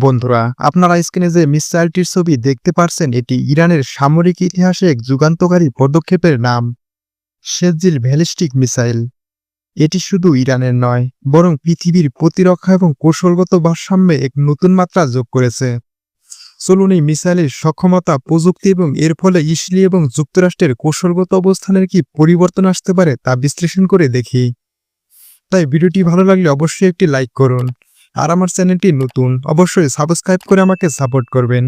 বন্ধুরা, আপনারা স্ক্রিনে যে মিসাইলটির ছবি দেখতে পারছেন, এটি ইরানের সামরিক ইতিহাসে এক যুগান্তকারী পদক্ষেপের নাম, শেরজিল ব্যালিস্টিক মিসাইল। এটি শুধু ইরানের নয়, বরং পৃথিবীর প্রতিরক্ষা এবং কৌশলগত ভারসাম্যে এক নতুন মাত্রা যোগ করেছে। চলুন এই মিসাইলের সক্ষমতা, প্রযুক্তি এবং এর ফলে ইসরায়েল এবং যুক্তরাষ্ট্রের কৌশলগত অবস্থানের কি পরিবর্তন আসতে পারে তা বিশ্লেষণ করে দেখি। তাই ভিডিওটি ভালো লাগলে অবশ্যই একটি লাইক করুন, আর আমার চ্যানেলটি নতুন অবশ্যই সাবস্ক্রাইব করে আমাকে সাপোর্ট করবেন।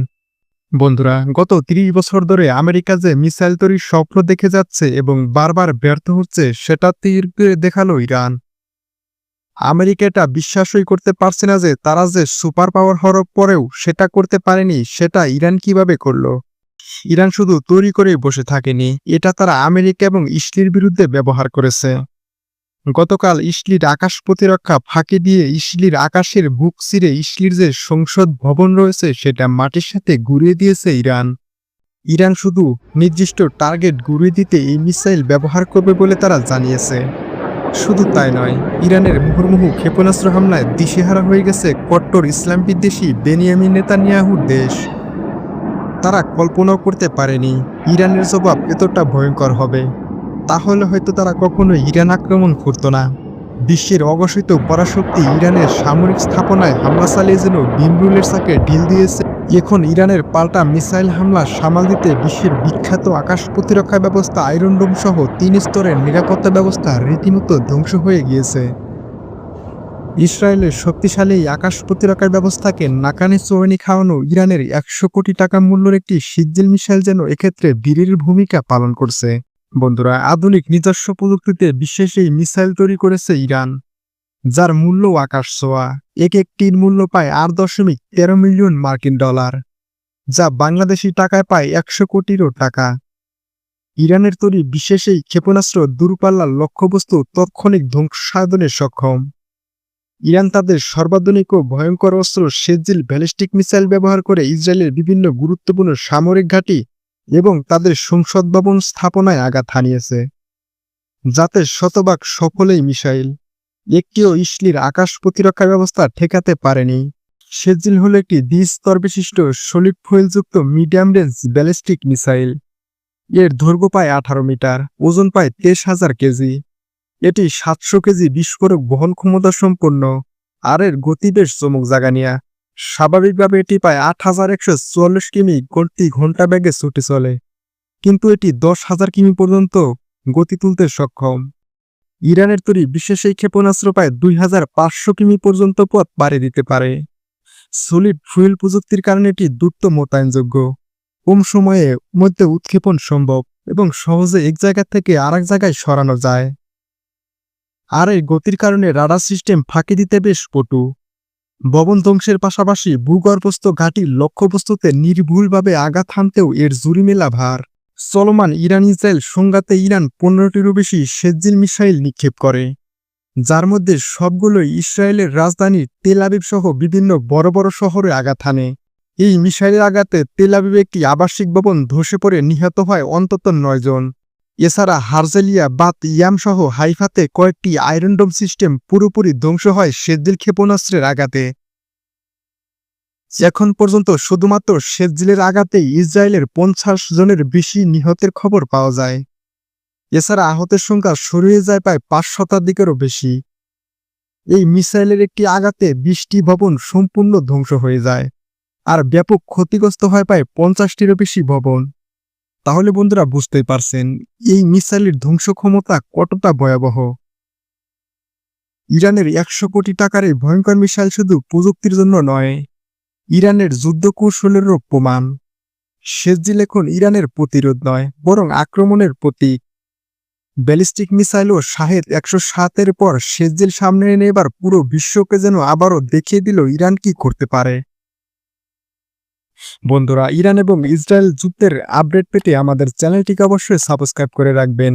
বন্ধুরা, গত ৩০ বছর ধরে আমেরিকা যে মিসাইল তৈরির স্বপ্ন দেখে যাচ্ছে এবং বারবার ব্যর্থ হচ্ছে, সেটা তীর করে দেখালো ইরান। আমেরিকা এটা বিশ্বাসই করতে পারছে না যে তারা যে সুপার পাওয়ার হওয়ার পরেও সেটা করতে পারেনি, সেটা ইরান কিভাবে করলো। ইরান শুধু তৈরি করেই বসে থাকেনি, এটা তারা আমেরিকা এবং ইসরায়েলের বিরুদ্ধে ব্যবহার করেছে। গতকাল ইসরায়েলের আকাশ প্রতিরক্ষা ফাঁকি দিয়ে ইসরায়েলের আকাশের বুক চিরে ইসরায়েলের যে সংসদ ভবন রয়েছে সেটা মাটির সাথে গুঁড়িয়ে দিয়েছে ইরান। ইরান শুধু নির্দিষ্ট টার্গেট গুঁড়িয়ে দিতে এই মিসাইল ব্যবহার করবে বলে তারা জানিয়েছে। শুধু তাই নয়, ইরানের মুহুর্মুহু ক্ষেপণাস্ত্র হামলায় দিশেহারা হয়ে গেছে কট্টর ইসলাম বিদ্বেষী বেনিয়ামিন নেতানিয়াহুর দেশ। তারা কল্পনাও করতে পারেনি ইরানের জবাব এতটা ভয়ঙ্কর হবে। তাহলে হয়তো তারা কখনোই ইরান আক্রমণ করত না। বিশ্বের অঘোষিত পরাশক্তি ইরানের সামরিক স্থাপনায় হামলা চালিয়ে যেন বিমরুলের সাথে ঢিল দিয়েছে। এখন ইরানের পাল্টা মিসাইল হামলা সামাল দিতে বিশ্বের বিখ্যাত আকাশ প্রতিরক্ষা ব্যবস্থা আয়রন ডোম সহ ৩ স্তরের নিরাপত্তা ব্যবস্থা রীতিমতো ধ্বংস হয়ে গিয়েছে। ইসরায়েলের শক্তিশালী আকাশ প্রতিরক্ষা ব্যবস্থাকে নাকানি চৌনি খাওয়ানো ইরানের ১০০ কোটি টাকা মূল্যের একটি শেরজিল মিসাইল যেন এক্ষেত্রে বীরের ভূমিকা পালন করছে। বন্ধুরা, আধুনিক নিজস্ব প্রযুক্তিতে বিশেষ এই মিসাইল তৈরি করেছে ইরান, যার মূল্য আকাশ ছোঁয়া। একটির মূল্য পায় ৮.১৩ মিলিয়ন মার্কিন ডলার, যা বাংলাদেশি টাকায় পায় ১০০ কোটিরও টাকা। ইরানের তৈরি বিশেষ এই ক্ষেপণাস্ত্র দূরপাল্লার লক্ষ্যবস্তু তৎক্ষণিক ধ্বংস সাধনে সক্ষম। ইরান তাদের সর্বাধুনিক ও ভয়ঙ্কর অস্ত্র শেরজিল ব্যালিস্টিক মিসাইল ব্যবহার করে ইসরায়েলের বিভিন্ন গুরুত্বপূর্ণ সামরিক ঘাঁটি এবং তাদের সংসদ ভবন স্থাপনায় আঘাত হানিয়েছে, যাতে শতভাগ সফল এই মিসাইল একটিও ইসরায়েলের আকাশ প্রতিরক্ষা ব্যবস্থা ঠেকাতে পারেনি। শেরজিল হল একটি দ্বিস্তর বিশিষ্ট সলিড ফুয়েলযুক্ত মিডিয়াম রেঞ্জ ব্যালিস্টিক মিসাইল। এর দৈর্ঘ্য প্রায় ১৮ মিটার, ওজন প্রায় ২৩,০০০ কেজি। এটি ৭০০ কেজি বিস্ফোরক বহন ক্ষমতা সম্পন্ন, আর এর গতি বেশ চমক জাগানিয়া। স্বাভাবিকভাবে এটি প্রায় ৮,১৪৪ কিমি প্রতি ঘন্টা বেগে ছুটে চলে, কিন্তু এটি ১০,০০০ কিমি পর্যন্ত গতি তুলতে সক্ষম। ইরানের তৈরি বিশেষ এই ক্ষেপণাস্ত্র প্রায় ২,৫০০ কিমি পর্যন্ত পথ পাড়ি দিতে পারে। সলিড ফুয়েল প্রযুক্তির কারণে এটি দ্রুত মোতায়েনযোগ্য, কম সময়ে মধ্যে উৎক্ষেপণ সম্ভব এবং সহজে এক জায়গা থেকে আরেক জায়গায় সরানো যায়। আর এই গতির কারণে রাডার সিস্টেম ফাঁকি দিতে বেশ পটু। ভবন ধ্বংসের পাশাপাশি ভূগর্ভস্থ ঘাঁটির লক্ষ্যবস্তুতে নির্ভুলভাবে আঘাত হানতেও এর জুরি মেলা ভার। চলমান ইরান ইসরায়েল সংঘাতে ইরান ১৫টিরও বেশি শেরজিল মিসাইল নিক্ষেপ করে, যার মধ্যে সবগুলোই ইসরায়েলের রাজধানী তেল আবিব সহ বিভিন্ন বড় বড় শহরে আঘাত হানে। এই মিসাইলের আঘাতে তেল আবিবে একটি আবাসিক ভবন ধসে পড়ে নিহত হয় অন্তত ৯ জন। এছাড়া হারজেলিয়া, বাত ইয়াম সহ হাইফাতে কয়েকটি আয়রন ডোম সিস্টেম পুরোপুরি ধ্বংস হয় শেরজিল ক্ষেপণাস্ত্রের আঘাতে। এখন পর্যন্ত শুধুমাত্র শেরজিলের আঘাতেই ইসরায়েলের ৫০ জনের বেশি নিহতের খবর পাওয়া যায়। এছাড়া আহতের সংখ্যা ছড়িয়ে যায় প্রায় ৫ শতাধিকেরও বেশি। এই মিসাইলের একটি আঘাতে ২০টি ভবন সম্পূর্ণ ধ্বংস হয়ে যায়, আর ব্যাপক ক্ষতিগ্রস্ত হয় প্রায় ৫০টিরও বেশি ভবন। তাহলে বন্ধুরা, বুঝতেই পারছেন এই মিসাইলের ধ্বংস ক্ষমতা কতটা ভয়াবহ। ইরানের ১০০ কোটি টাকার এই ভয়ঙ্কর মিসাইল শুধু প্রযুক্তির জন্য নয়, ইরানের যুদ্ধ কৌশলেরও প্রমাণ। শেরজিল এখন ইরানের প্রতিরোধ নয়, বরং আক্রমণের প্রতীক। ব্যালিস্টিক মিসাইল ও শাহেদ ১০৭-এর পর শেরজিল সামনে এনে এবার পুরো বিশ্বকে যেন আবারও দেখিয়ে দিল ইরান কি করতে পারে। বন্ধুরা, ইরান এবং ইসরায়েল যুদ্ধের আপডেট পেতে আমাদের চ্যানেলটিকে অবশ্যই সাবস্ক্রাইব করে রাখবেন।